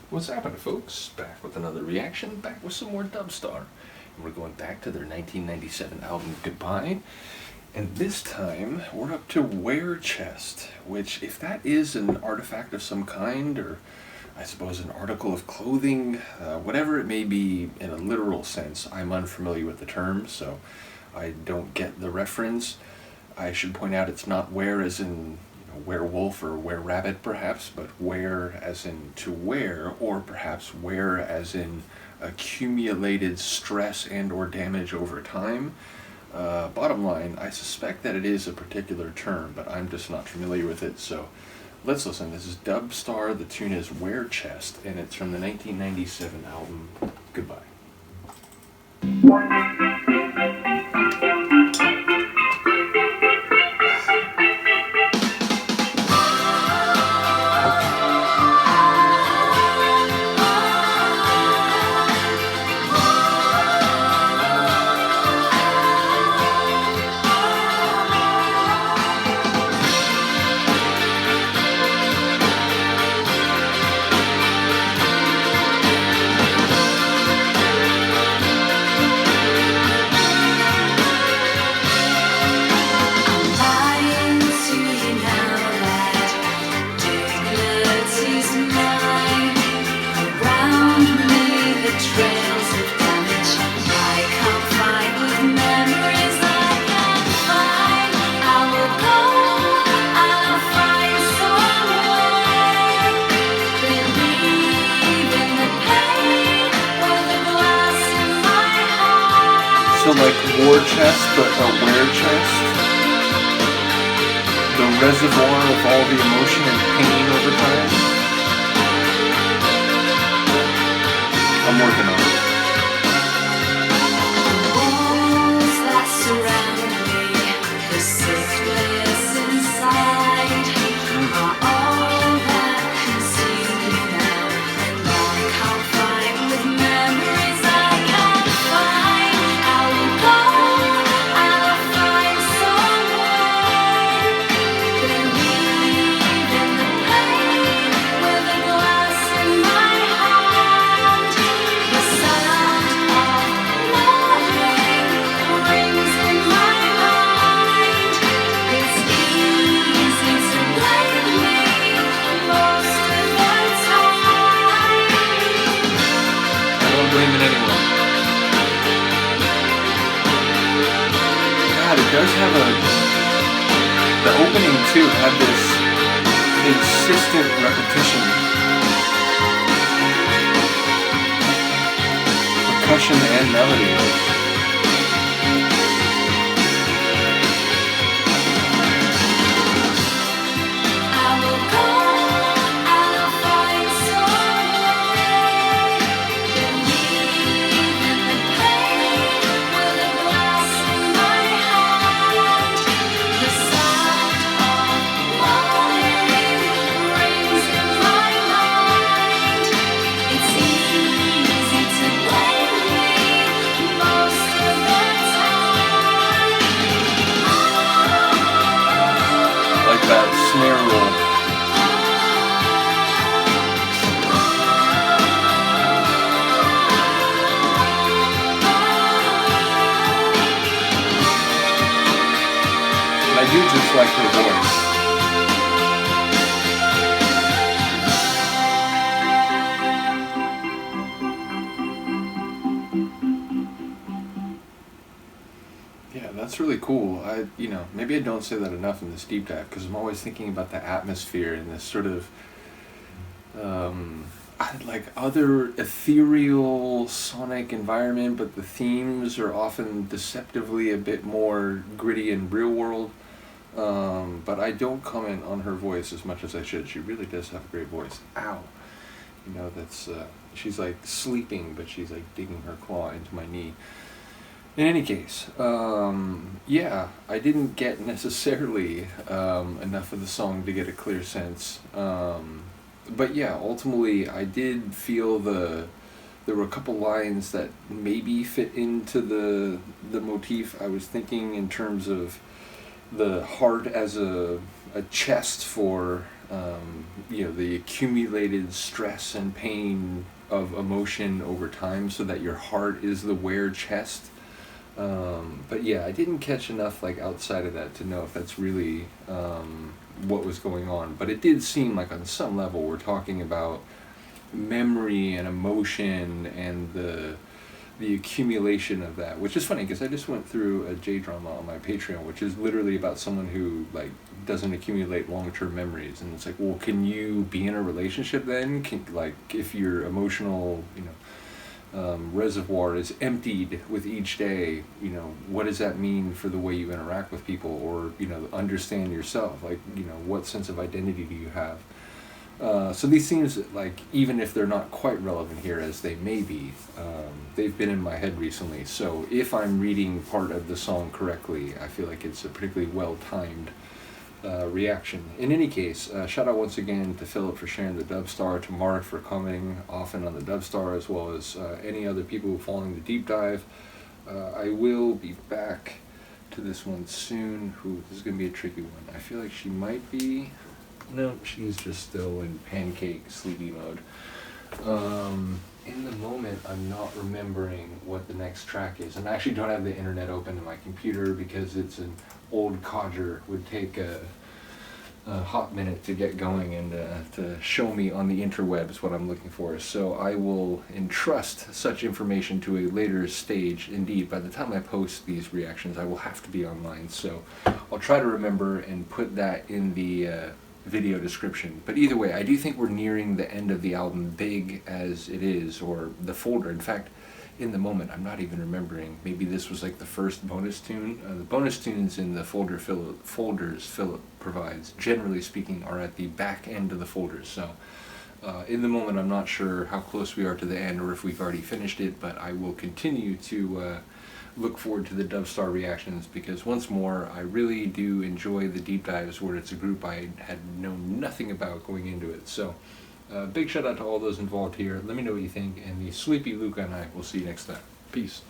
What's happening, folks? Back with another reaction, back with some more Dubstar. And we're going back to their 1997 album, Goodbye. And this time, we're up to Wearchest, which, if that is an artifact of some kind, or I suppose an article of clothing, whatever it may be in a literal sense, I'm unfamiliar with the term, so I don't get the reference. I should point out it's not wear as in werewolf or were-rabbit perhaps, but wear as in to wear, or perhaps wear as in accumulated stress and or damage over time. Bottom line, I suspect that it is a particular term, but I'm just not familiar with it, so let's listen. This is Dubstar, the tune is Wearchest, and it's from the 1997 album Goodbye. So like Wearchest, but a Wearchest? The reservoir of all the emotion and pain over time? I'm working on it. Walls that surround me, the sickness inside, are all that consume me now, and I can't find with memories I can't find. I will go, I'll find some way, believe in the pain with a glass in my hand. The sound of loving rings in my mind. It's easy to blame me most of the time. I don't blame it anyone. God, it does have the opening too had this insistent repetition. Percussion and melody. I will go, I'll find some way, believe in the pain with a glass in my hand. The sound of loving rings in my mind. It's easy to blame me most of the time. Like that snare roll. And I do just like her voice. Yeah, that's really cool. Maybe I don't say that enough in this deep dive because I'm always thinking about the atmosphere and this sort of, like other ethereal sonic environment, but the themes are often deceptively a bit more gritty and real world. But I don't comment on her voice as much as I should. She really does have a great voice. Ow. That's, she's like sleeping, but she's like digging her claw into my knee. In any case, yeah, I didn't get necessarily enough of the song to get a clear sense. But yeah, ultimately, I did feel there were a couple lines that maybe fit into the motif I was thinking in terms of the heart as a chest for the accumulated stress and pain of emotion over time, so that your heart is the Wearchest. But yeah, I didn't catch enough like outside of that to know if that's really what was going on. But it did seem like on some level we're talking about memory and emotion and the accumulation of that, which is funny because I just went through a J drama on my Patreon, which is literally about someone who like doesn't accumulate long-term memories, and it's like, well, can you be in a relationship then? Can, like, if your emotional reservoir is emptied with each day, what does that mean for the way you interact with people, or understand yourself? Like, what sense of identity do you have? So these themes, like, even if they're not quite relevant here as they may be, they've been in my head recently. So if I'm reading part of the song correctly, I feel like it's a particularly well-timed reaction. In any case, shout out once again to Philip for sharing the Dubstar, to Mark for commenting often on the Dubstar, as well as any other people following the deep dive. I will be back to this one soon. Ooh, this is going to be a tricky one. I feel like she might be... No, she's just still in pancake sleepy mode. In the moment, I'm not remembering what the next track is. And I actually don't have the internet open in my computer because it's an old codger. Would take a hot minute to get going and to show me on the interwebs what I'm looking for. So I will entrust such information to a later stage. Indeed, by the time I post these reactions, I will have to be online. So I'll try to remember and put that in the video description. But either way, I do think we're nearing the end of the album, big as it is, or the folder. In fact, in the moment, I'm not even remembering. Maybe this was like the first bonus tune. The bonus tunes in the folders Philip provides, generally speaking, are at the back end of the folders. So in the moment, I'm not sure how close we are to the end or if we've already finished it, but I will continue to look forward to the Dubstar reactions, because once more, I really do enjoy the deep dives where it's a group I had known nothing about going into it. So big shout out to all those involved here. Let me know what you think, and the sleepy Luca and I will see you next time. Peace.